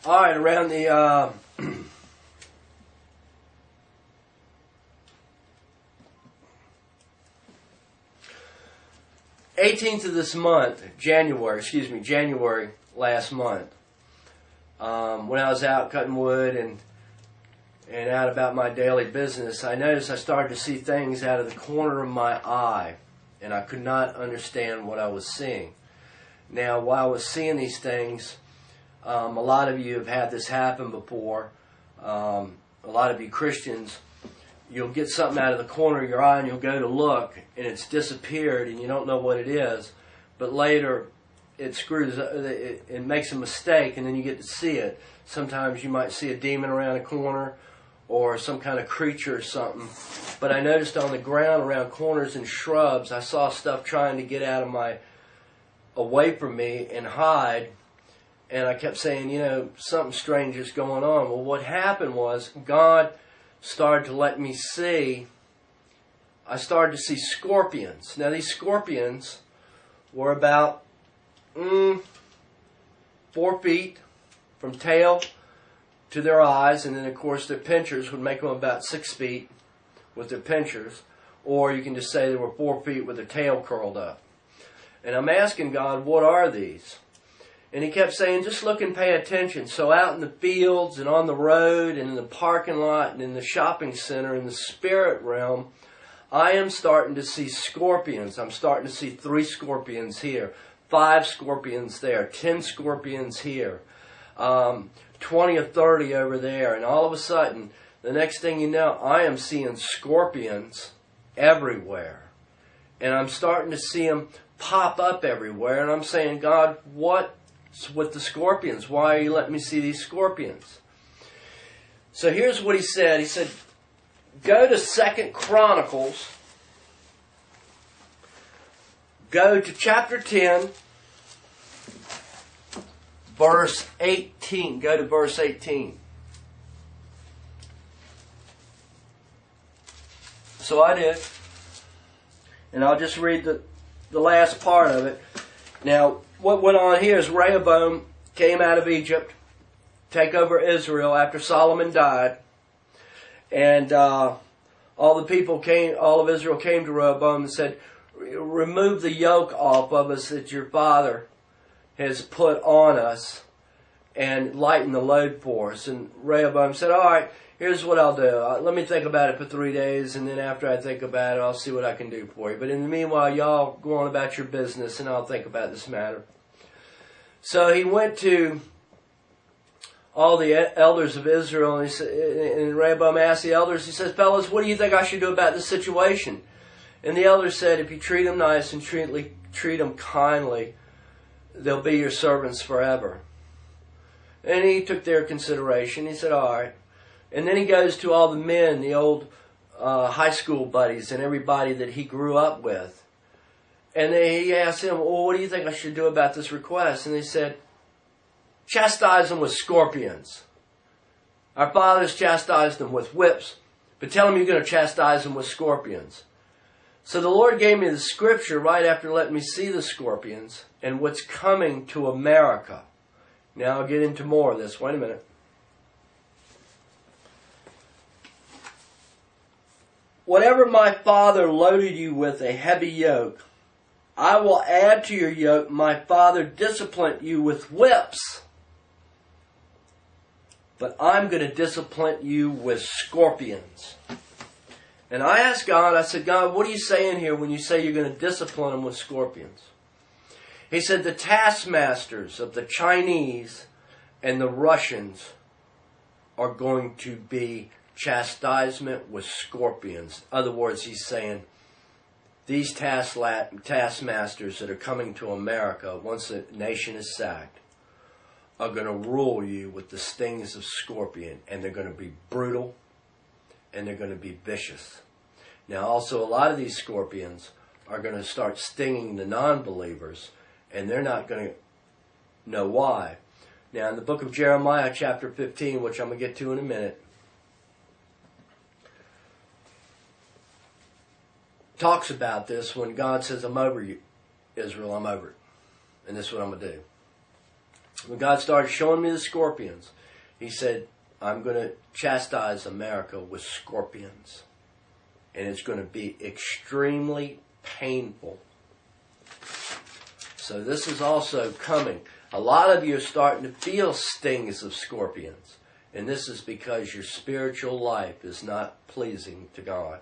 All right, around the 18th of this month, January last month, when I was out cutting wood and out about my daily business, I noticed I started to see things out of the corner of my eye, and I could not understand what I was seeing. Now, while I was seeing these things, a lot of you have had this happen before. A lot of you Christians, you'll get something out of the corner of your eye and you'll go to look and it's disappeared and you don't know what it is. But later it screws up, it makes a mistake and then you get to see it. Sometimes you might see a demon around a corner or some kind of creature or something. But I noticed on the ground around corners and shrubs, I saw stuff trying to get out of away from me and hide. And I kept saying, something strange is going on. Well, what happened was God started to let me see, I started to see scorpions. Now, these scorpions were about 4 feet from tail to their eyes. And then, of course, their pinchers would make them about 6 feet with their pinchers. Or you can just say they were 4 feet with their tail curled up. And I'm asking God, what are these? And he kept saying, just look and pay attention. So out in the fields and on the road and in the parking lot and in the shopping center, in the spirit realm, I am starting to see scorpions. I'm starting to see 3 scorpions here, 5 scorpions there, 10 scorpions here, 20 or 30 over there. And all of a sudden, the next thing you know, I am seeing scorpions everywhere. And I'm starting to see them pop up everywhere. And I'm saying, God, what's with the scorpions? Why are you letting me see these scorpions? So here's what he said. He said, go to 2 Chronicles. Go to chapter 10, verse 18. Go to verse 18. So I did. And I'll just read the last part of it. Now, what went on here is Rehoboam came out of Egypt, take over Israel after Solomon died, and all of Israel came to Rehoboam and said, remove the yoke off of us that your father has put on us and lighten the load for us. And Rehoboam said, all right, here's what I'll do. Let me think about it for 3 days, and then after I think about it, I'll see what I can do for you. But in the meanwhile, y'all go on about your business, and I'll think about this matter. So he went to all the elders of Israel, and Rehoboam asked the elders, he says, fellas, what do you think I should do about this situation? And the elders said, if you treat them nice and treat them kindly, they'll be your servants forever. And he took their consideration. He said, all right. And then he goes to all the men, the old high school buddies and everybody that he grew up with. And he asked them, well, what do you think I should do about this request? And they said, chastise them with scorpions. Our fathers chastised them with whips, but tell them you're going to chastise them with scorpions. So the Lord gave me the scripture right after letting me see the scorpions and what's coming to America. Now I'll get into more of this. Wait a minute. Whatever my father loaded you with a heavy yoke, I will add to your yoke. My father disciplined you with whips, but I'm going to discipline you with scorpions. And I asked God, I said, God, what are you saying here when you say you're going to discipline them with scorpions? He said, the taskmasters of the Chinese and the Russians are going to be chastisement with scorpions. In other words, he's saying, these taskmasters that are coming to America, once the nation is sacked, are going to rule you with the stings of scorpion. And they're going to be brutal. And they're going to be vicious. Now, also, a lot of these scorpions are going to start stinging the non-believers. And they're not going to know why. Now, in the book of Jeremiah, chapter 15, which I'm going to get to in a minute, talks about this when God says, I'm over you, Israel, I'm over it. And this is what I'm going to do. when God started showing me the scorpions, He said, I'm going to chastise America with scorpions. And it's going to be extremely painful. So this is also coming. A lot of you are starting to feel stings of scorpions. And this is because your spiritual life is not pleasing to God.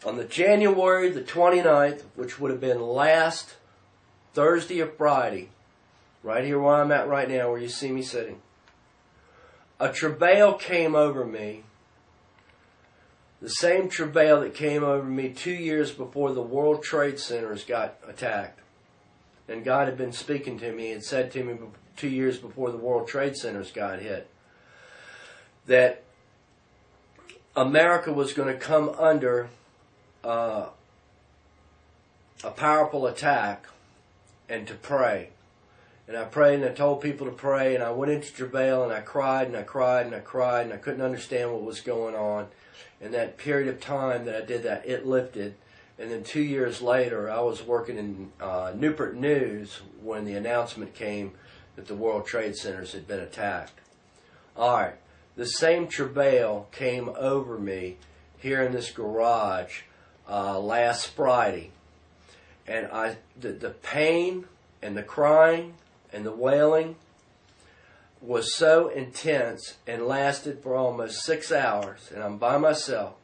On the January the 29th, which would have been last Thursday or Friday, right here where I'm at right now, where you see me sitting, a travail came over me, the same travail that came over me 2 years before the World Trade Centers got attacked. And God had been speaking to me and said to me 2 years before the World Trade Centers got hit that America was going to come under a powerful attack, and to pray. And I prayed and I told people to pray, and I went into travail and I cried and I cried and I cried and I couldn't understand what was going on. In that period of time that I did that, it lifted. And then 2 years later, I was working in Newport News when the announcement came that the World Trade Centers had been attacked. All right, the same travail came over me here in this garage last Friday. And the pain and the crying and the wailing was so intense and lasted for almost 6 hours, and I'm by myself,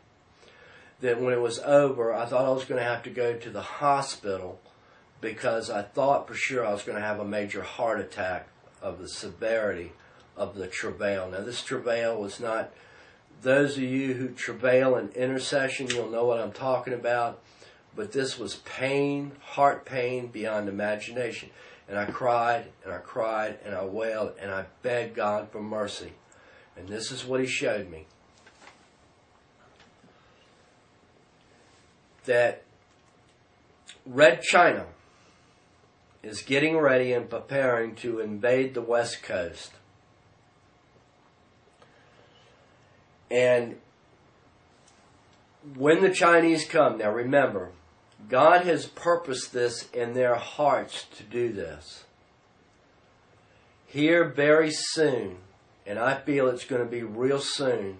that when it was over, I thought I was going to have to go to the hospital because I thought for sure I was going to have a major heart attack of the severity of the travail. Now, this travail was not, those of you who travail in intercession, you'll know what I'm talking about, but this was pain, heart pain beyond imagination. And I cried, and I cried, and I wailed, and I begged God for mercy. And this is what He showed me. That Red China is getting ready and preparing to invade the West Coast. And when the Chinese come, now remember, God has purposed this in their hearts to do this. Here very soon, and I feel it's going to be real soon,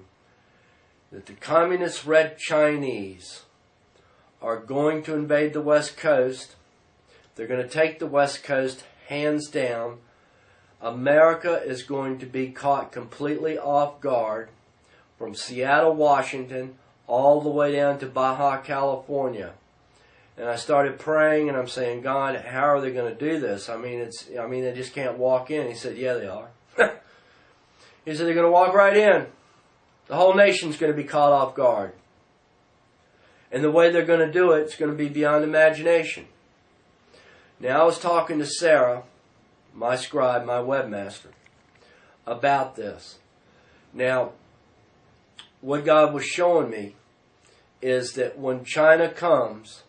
that the communist Red Chinese are going to invade the West Coast. They're going to take the West Coast hands down. America is going to be caught completely off guard from Seattle, Washington, all the way down to Baja, California. And I started praying, and I'm saying, God, how are they going to do this? I mean, they just can't walk in. He said, yeah, they are. He said, they're going to walk right in. The whole nation's going to be caught off guard. And the way they're going to do it, it's going to be beyond imagination. Now, I was talking to Sarah, my scribe, my webmaster, about this. Now, what God was showing me is that when China comes,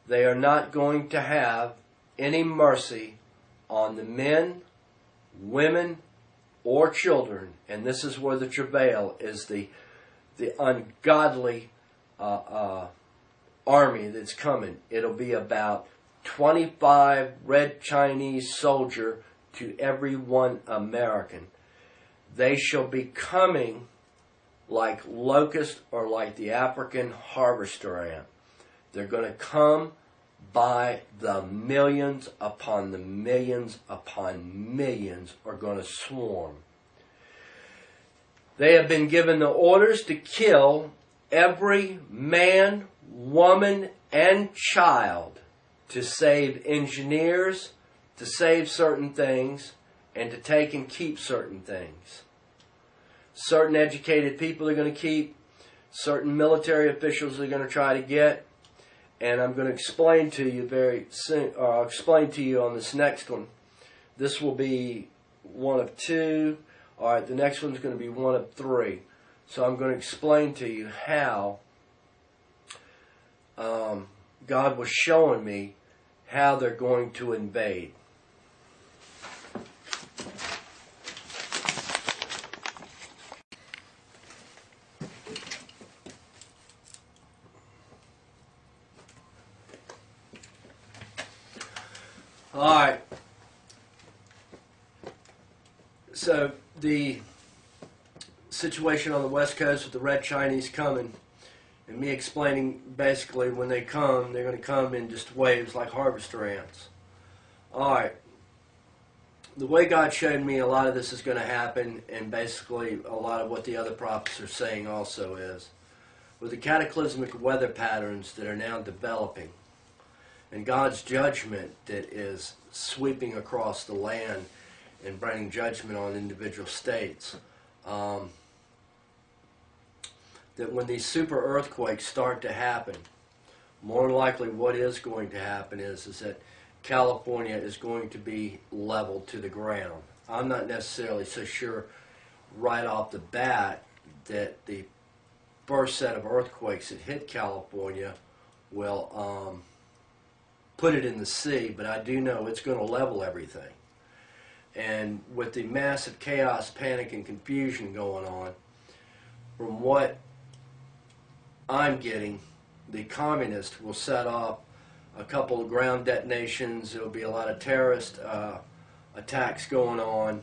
they are not going to have any mercy on the men, women, or children. And this is where the travail is, the ungodly army that's coming. It'll be about 25 Red Chinese soldier to every one American. They shall be coming like locusts or like the African harvester ant. They're going to come by the millions upon the millions upon millions are going to swarm. They have been given the orders to kill every man, woman, and child to save engineers, to save certain things, and to take and keep certain things. Certain educated people are going to keep, certain military officials are going to try to get, and I'm going to explain to you very soon, or I'll explain to you on this next one. This will be one of two. All right, the next one's going to be one of three. So I'm going to explain to you how God was showing me how they're going to invade. All right. So the situation on the West Coast with the red Chinese coming, and me explaining basically when they come, they're going to come in just waves like harvester ants. All right. The way God showed me a lot of this is going to happen, and basically a lot of what the other prophets are saying also is, with the cataclysmic weather patterns that are now developing, and God's judgment that is sweeping across the land and bringing judgment on individual states, that when these super earthquakes start to happen, more than likely what is going to happen is that California is going to be leveled to the ground. I'm not necessarily so sure right off the bat that the first set of earthquakes that hit California will put it in the sea, but I do know it's going to level everything. And with the massive chaos, panic, and confusion going on, from what I'm getting, the communists will set off a couple of ground detonations. There will be a lot of terrorist attacks going on,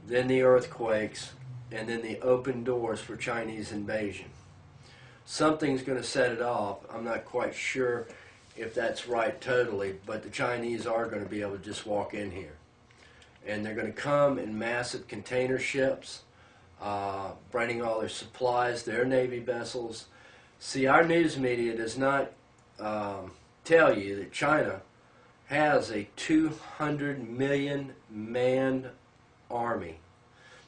then the earthquakes, and then the open doors for Chinese invasion. Something's going to set it off. I'm not quite sure if that's right totally, but the Chinese are going to be able to just walk in here. And they're going to come in massive container ships, bringing all their supplies, their Navy vessels. See, our news media does not tell you that China has a 200 million manned army.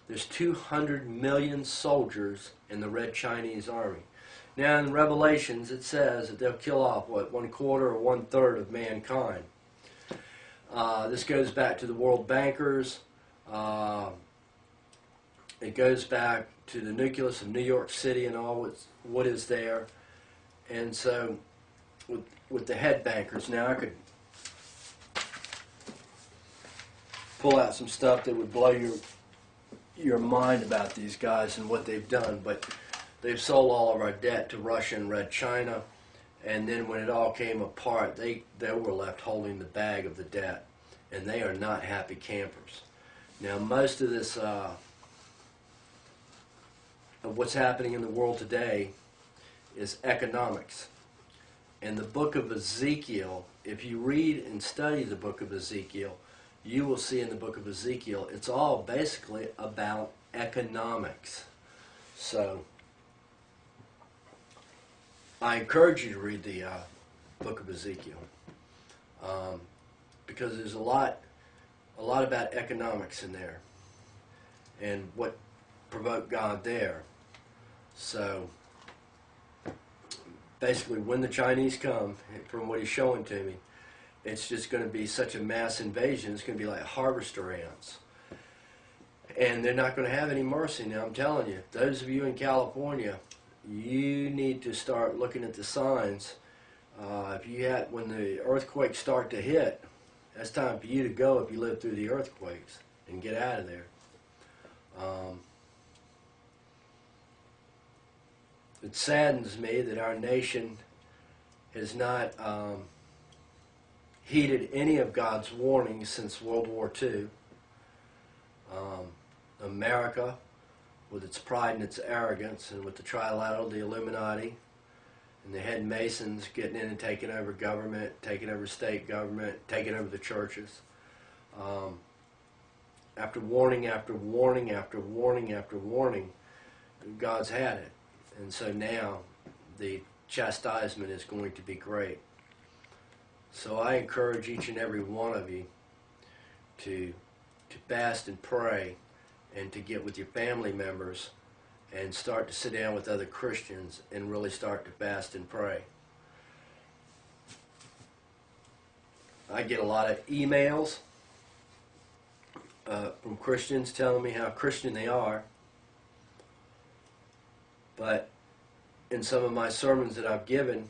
There's 200 million soldiers in the Red Chinese Army. Now in Revelations it says that they'll kill off, what, 1/4 or 1/3 of mankind. This goes back to the world bankers. It goes back to the nucleus of New York City and all what is there. And so with the head bankers, now I could pull out some stuff that would blow your mind about these guys and what they've done, but they've sold all of our debt to Russia and Red China, and then when it all came apart, they were left holding the bag of the debt, and they are not happy campers. Now most of this of what's happening in the world today is economics. In the book of Ezekiel, if you read and study the book of Ezekiel, you will see in the book of Ezekiel, it's all basically about economics. So, I encourage you to read the book of Ezekiel, because there's a lot about economics in there, and what provoked God there. So, basically, when the Chinese come, from what he's showing to me, it's just going to be such a mass invasion. It's going to be like harvester ants. And they're not going to have any mercy. Now, I'm telling you, those of you in California, you need to start looking at the signs. When the earthquakes start to hit, that's time for you to go if you live through the earthquakes and get out of there. It saddens me that our nation has not heeded any of God's warnings since World War II. America, with its pride and its arrogance, and with the trilateral, the Illuminati, and the head Masons getting in and taking over government, taking over state government, taking over the churches. After warning after warning after warning after warning, God's had it. And so now the chastisement is going to be great. So I encourage each and every one of you to fast and pray, and to get with your family members and start to sit down with other Christians and really start to fast and pray. I get a lot of emails from Christians telling me how Christian they are, but in some of my sermons that I've given,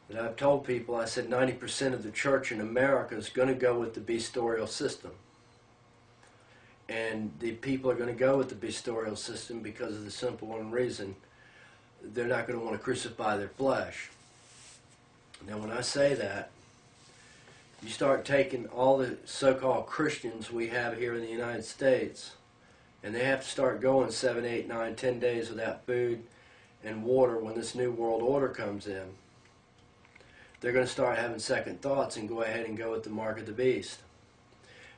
that I've told people, I said 90% of the church in America is going to go with the beastorial system. And the people are going to go with the beastorial system because of the simple one reason: they're not going to want to crucify their flesh. Now when I say that, you start taking all the so-called Christians we have here in the United States, and they have to start going 7, 8, 9, 10 days without food and water when this new world order comes in. They're going to start having second thoughts and go ahead and go with the mark of the beast.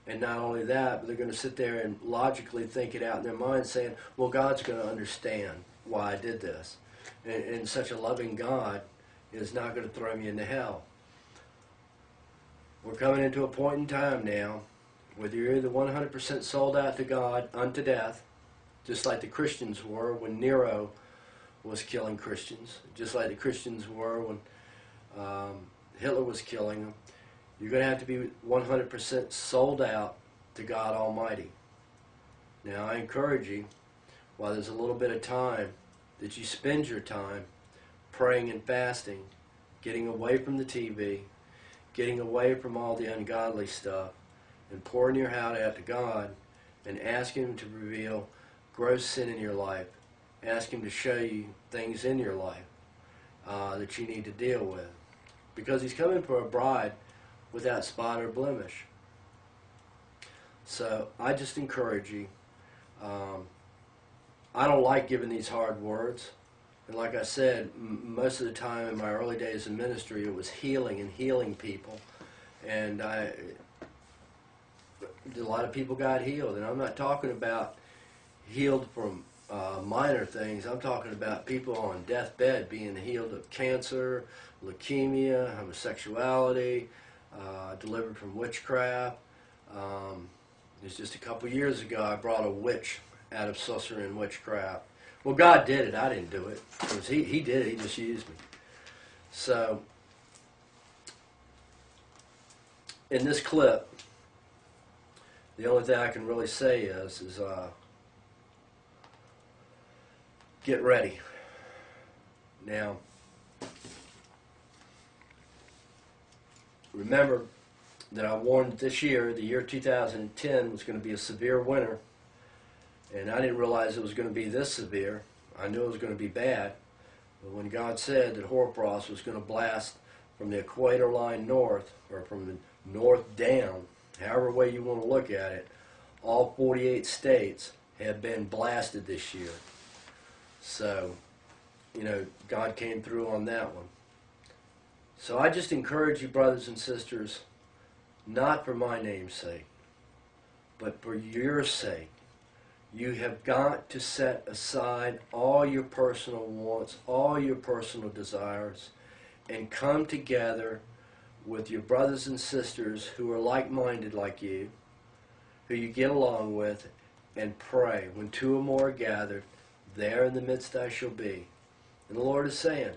And not only that, but they're going to sit there and logically think it out in their mind, saying, well, God's going to understand why I did this. And such a loving God is not going to throw me into hell. We're coming into a point in time now where you're either 100% sold out to God unto death, just like the Christians were when Nero was killing Christians, just like the Christians were when Hitler was killing them. You're going to have to be 100% sold out to God Almighty. Now, I encourage you, while there's a little bit of time, that you spend your time praying and fasting, getting away from the TV, getting away from all the ungodly stuff, and pouring your heart out to God and asking Him to reveal gross sin in your life. Ask Him to show you things in your life that you need to deal with. Because He's coming for a bride without spot or blemish. So I just encourage you. I don't like giving these hard words. And like I said, most of the time in my early days in ministry, it was healing and healing people. And a lot of people got healed. And I'm not talking about healed from minor things. I'm talking about people on deathbed being healed of cancer, leukemia, homosexuality, delivered from witchcraft. It was just a couple years ago I brought a witch out of sorcery and witchcraft. Well, God did it. I didn't do it. It was He did it. He just used me. So, in this clip, the only thing I can really say is get ready. Now, remember that I warned this year, the year 2010, was going to be a severe winter. And I didn't realize it was going to be this severe. I knew it was going to be bad. But when God said that hoarfrost was going to blast from the equator line north, or from the north down, however way you want to look at it, all 48 states have been blasted this year. So, God came through on that one. So I just encourage you, brothers and sisters, not for my name's sake, but for your sake. You have got to set aside all your personal wants, all your personal desires, and come together with your brothers and sisters who are like-minded like you, who you get along with, and pray. When two or more are gathered, there in the midst I shall be. And the Lord is saying,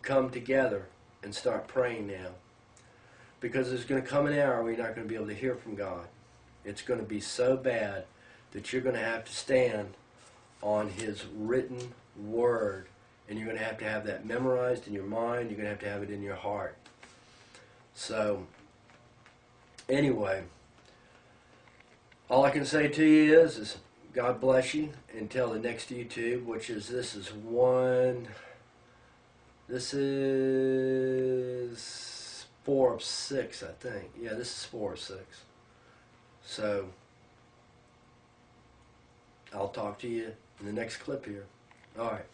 come together and start praying now. Because there's going to come an hour where you're not going to be able to hear from God. It's going to be so bad that you're going to have to stand on His written word. And you're going to have that memorized in your mind. You're going to have it in your heart. So, anyway, all I can say to you is God bless you until the next YouTube, which is, this is 4 of 6, I think. Yeah, this is 4 of 6. So, I'll talk to you in the next clip here. All right.